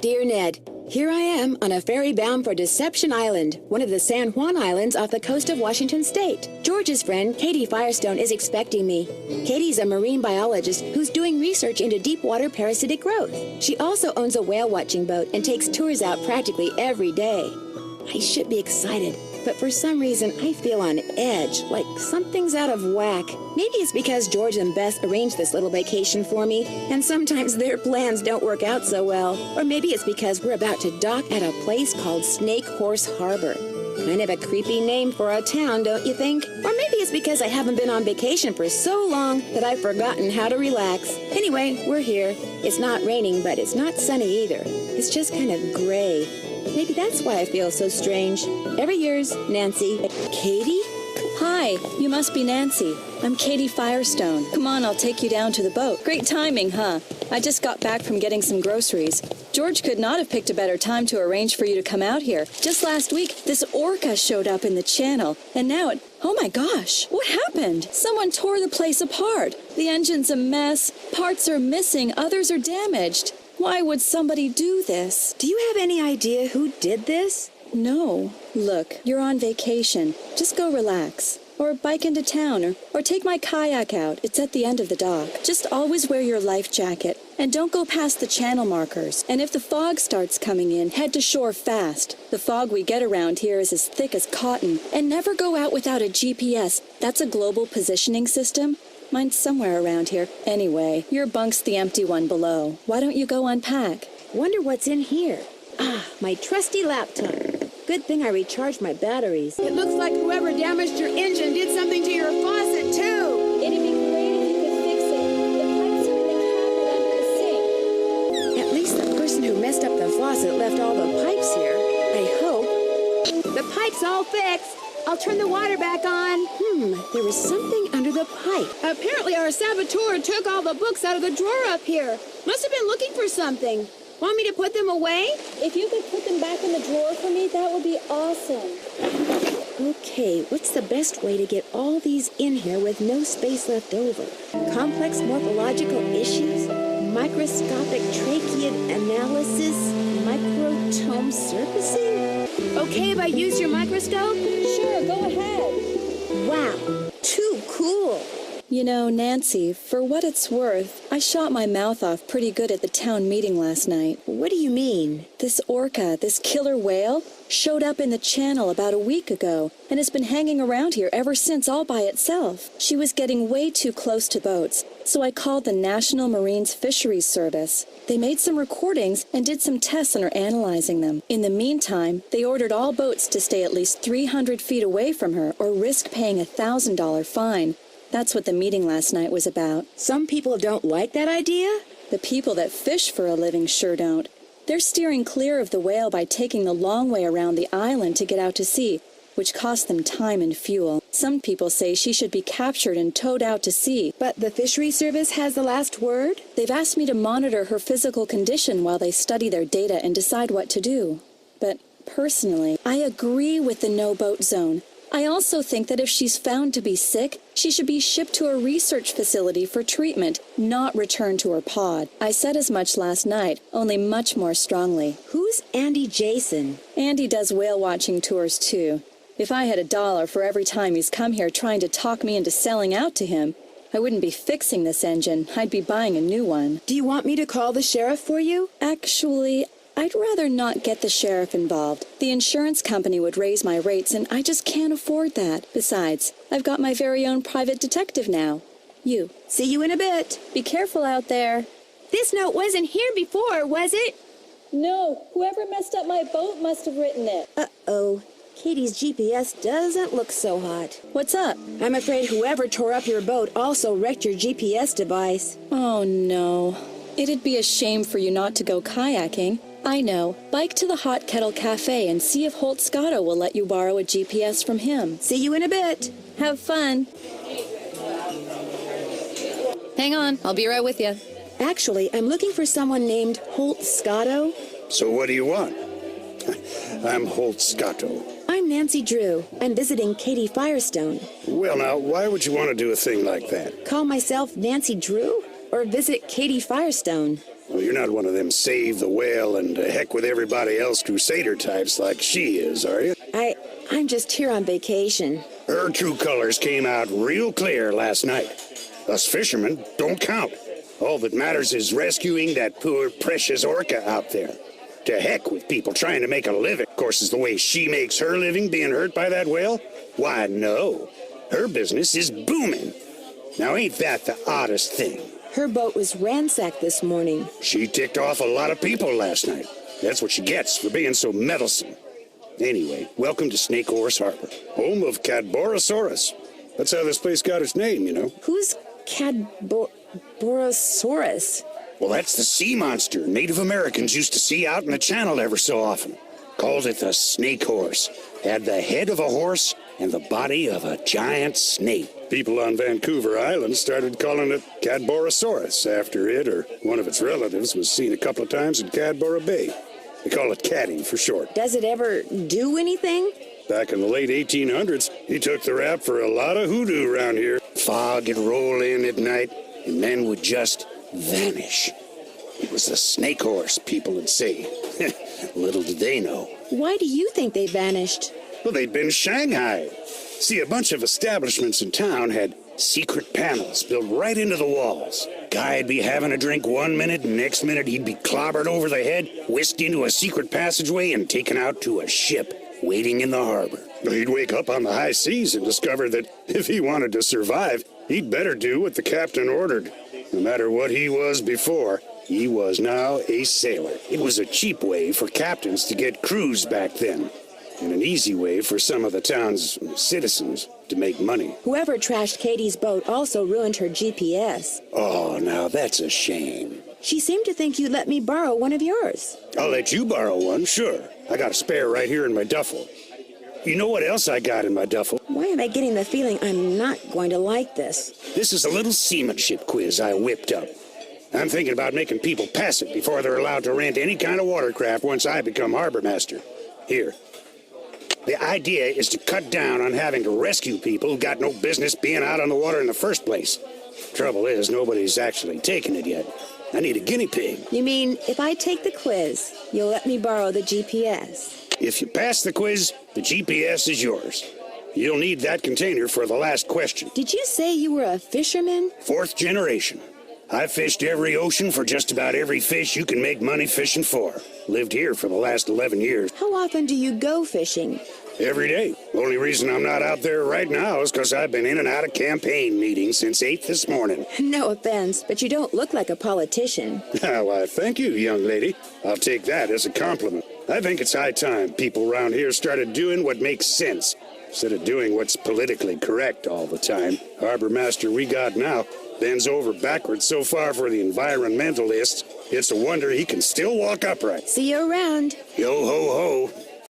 Dear Ned, here I am on a ferry bound for Deception Island, one of the San Juan Islands off the coast of Washington State. George's friend, Katie Firestone, is expecting me. Katie's a marine biologist who's doing research into deep water parasitic growth. She also owns a whale watching boat and takes tours out practically every day. I should be excited, but for some reason I feel on edge, like something's out of whack. Maybe it's because George and Bess arranged this little vacation for me, and sometimes their plans don't work out so well. Or maybe it's because we're about to dock at a place called Snake Horse Harbor. Kind of a creepy name for a town, don't you think? Or maybe it's because I haven't been on vacation for so long that I've forgotten how to relax. Anyway, we're here. It's not raining, but it's not sunny either. It's just kind of gray. Maybe that's why I feel so strange. Ever yours, Nancy. Katie? Hi, you must be Nancy. I'm Katie Firestone. Come on, I'll take you down to the boat. Great timing, huh? I just got back from getting some groceries. George could not have picked a better time to arrange for you to come out here. Just last week, this orca showed up in the channel, and now oh my gosh, what happened? Someone tore the place apart. The engine's a mess, parts are missing, others are damaged. Why would somebody do this? Do you have any idea who did this? No. Look, you're on vacation. Just go relax. Or bike into town, or take my kayak out. It's at the end of the dock. Just always wear your life jacket. And don't go past the channel markers. And if the fog starts coming in, head to shore fast. The fog we get around here is as thick as cotton. And never go out without a GPS. That's a global positioning system. Mine's somewhere around here. Anyway, your bunk's the empty one below. Why don't you go unpack? Wonder what's in here. Ah, my trusty laptop. Good thing I recharged my batteries. It looks like whoever damaged your engine did something to your faucet, too. It'd be great if you could fix it. The pipes are in the cabinet under the sink. At least the person who messed up the faucet left all the pipes here. I hope. The pipe's all fixed. I'll turn the water back on. There was something under the pipe. Apparently our saboteur took all the books out of the drawer up here. Must have been looking for something. Want me to put them away? If you could put them back in the drawer for me, that would be awesome. Okay, what's the best way to get all these in here with no space left over? Complex morphological issues? Microscopic tracheid analysis? Microtome surfacing? Okay if I use your microscope? Sure, go ahead. Wow, too cool. You know, Nancy, for what it's worth, I shot my mouth off pretty good at the town meeting last night. What do you mean? This orca, this killer whale, showed up in the channel about a week ago and has been hanging around here ever since all by itself. She was getting way too close to boats, so I called the National Marine Fisheries Service. They made some recordings and did some tests and are analyzing them. In the meantime, they ordered all boats to stay at least 300 feet away from her or risk paying a $1,000 fine. That's what the meeting last night was about. Some people don't like that idea? The people that fish for a living sure don't. They're steering clear of the whale by taking the long way around the island to get out to sea, which costs them time and fuel. Some people say she should be captured and towed out to sea. But the fishery service has the last word? They've asked me to monitor her physical condition while they study their data and decide what to do. But personally, I agree with the no-boat zone. I also think that if she's found to be sick, she should be shipped to a research facility for treatment, not returned to her pod. I said as much last night, only much more strongly. Who's Andy Jason? Andy does whale watching tours too. If I had $1 for every time he's come here trying to talk me into selling out to him, I wouldn't be fixing this engine. I'd be buying a new one. Do you want me to call the sheriff for you? Actually, I'd rather not get the sheriff involved. The insurance company would raise my rates, and I just can't afford that. Besides, I've got my very own private detective now. You. See you in a bit. Be careful out there. This note wasn't here before, was it? No, whoever messed up my boat must have written it. Uh-oh. Katie's GPS doesn't look so hot. What's up? I'm afraid whoever tore up your boat also wrecked your GPS device. Oh, no. It'd be a shame for you not to go kayaking. I know. Bike to the Hot Kettle Cafe and see if Holt Scotto will let you borrow a GPS from him. See you in a bit. Have fun. Hang on, I'll be right with you. Actually, I'm looking for someone named Holt Scotto. So what do you want? I'm Holt Scotto. I'm Nancy Drew. I'm visiting Katie Firestone. Well, now, why would you want to do a thing like that? Call myself Nancy Drew? Or visit Katie Firestone? Well, you're not one of them save the whale and heck with everybody else crusader types like she is, are you? I'm just here on vacation. Her true colors came out real clear last night. Us fishermen don't count. All that matters is rescuing that poor, precious orca out there. To heck with people trying to make a living. Of course, is the way she makes her living being hurt by that whale? Why, no. Her business is booming. Now, ain't that the oddest thing? Her boat was ransacked this morning. She ticked off a lot of people last night. That's what she gets for being so meddlesome. Anyway, welcome to Snake Horse Harbor, home of Cadborosaurus. That's how this place got its name, you know. Who's Cadborosaurus? Well, that's the sea monster Native Americans used to see out in the channel ever so often. Called it the snake horse. Had the head of a horse and the body of a giant snake. People on Vancouver Island started calling it Cadborosaurus after it or one of its relatives was seen a couple of times in Cadboro Bay. They call it Caddy for short. Does it ever do anything? Back in the late 1800s, he took the rap for a lot of hoodoo around here. Fog would roll in at night, and men would just vanish. It was the snake horse, people would say. Little did they know. Why do you think they vanished? Well, they'd been shanghaied. See, a bunch of establishments in town had secret panels built right into the walls. Guy'd be having a drink one minute, and next minute he'd be clobbered over the head, whisked into a secret passageway, and taken out to a ship waiting in the harbor. He'd wake up on the high seas and discover that if he wanted to survive, he'd better do what the captain ordered. No matter what he was before, he was now a sailor. It was a cheap way for captains to get crews back then, and an easy way for some of the town's citizens to make money. Whoever trashed Katie's boat also ruined her GPS. Oh, now that's a shame. She seemed to think you'd let me borrow one of yours. I'll let you borrow one, sure. I got a spare right here in my duffel. You know what else I got in my duffel? Why am I getting the feeling I'm not going to like this? This is a little seamanship quiz I whipped up. I'm thinking about making people pass it before they're allowed to rent any kind of watercraft once I become harbor master. Here. The idea is to cut down on having to rescue people who got no business being out on the water in the first place. Trouble is, nobody's actually taken it yet. I need a guinea pig. You mean, if I take the quiz, you'll let me borrow the GPS? If you pass the quiz, the GPS is yours. You'll need that container for the last question. Did you say you were a fisherman? 4th generation. I've fished every ocean for just about every fish you can make money fishing for. Lived here for the last 11 years. How often do you go fishing? Every day. Only reason I'm not out there right now is because I've been in and out of campaign meetings since 8 this morning. No offense, but you don't look like a politician. Why, thank you, young lady. I'll take that as a compliment. I think it's high time people around here started doing what makes sense, instead of doing what's politically correct all the time. Harbor master we got now bends over backwards so far for the environmentalists, it's a wonder he can still walk upright. See you around. Yo ho ho.